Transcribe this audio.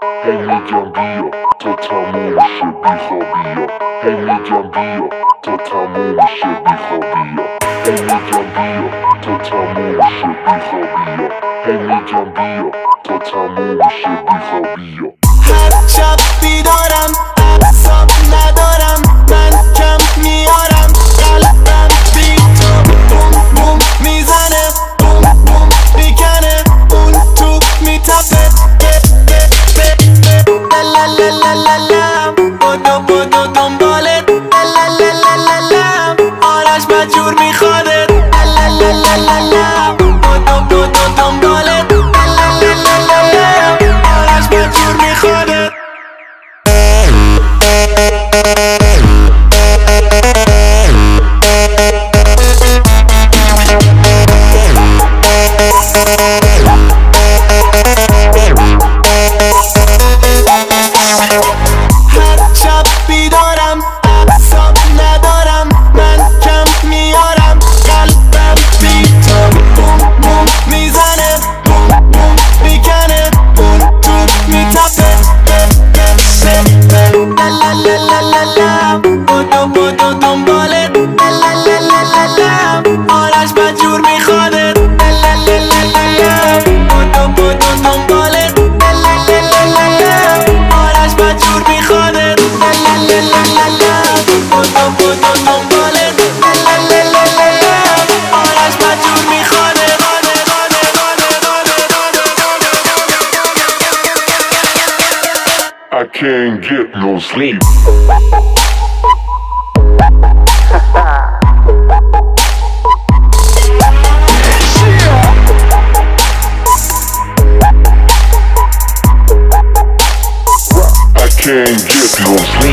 هی میگم بیا تا تموم شه بیخوابیا. هی میگم بیا تا تموم شه بیخوابیا. هی میگم بیا تا تموم شه بیخوابیا. هی میگم بیا تا تموم شه بیخوابیا. هر شب بیدارم اعصاب ندارم من کم میارم قلبم بی تو بوم بوم میزنه بوم بوم میکنه اون تو میتپه لالالالالالم بدو بدو دنبالت لالالالالالم آرش مجبور میخوادت لالالالالالم بدو بدو دنبالت لالالالالالم آرش مجبور میخوادت. هر شب بیدارم اعصاب ندارم من کم میارم قلبم بی تو بوم بوم میزنه بوم بوم میکنه اون تو میتپه لالالالالالم بدو بدو دنبالت لالالالالالم آرش مجبور میخوادت لالالالالالم بدو بدو دنبالت لالالالالالم آرش مجبور میخوادت لالالالالالم بدو بدو دنبالت لالالالالالم آرش مجبور میخوادت. I can't get no sleep. I can't get no sleep.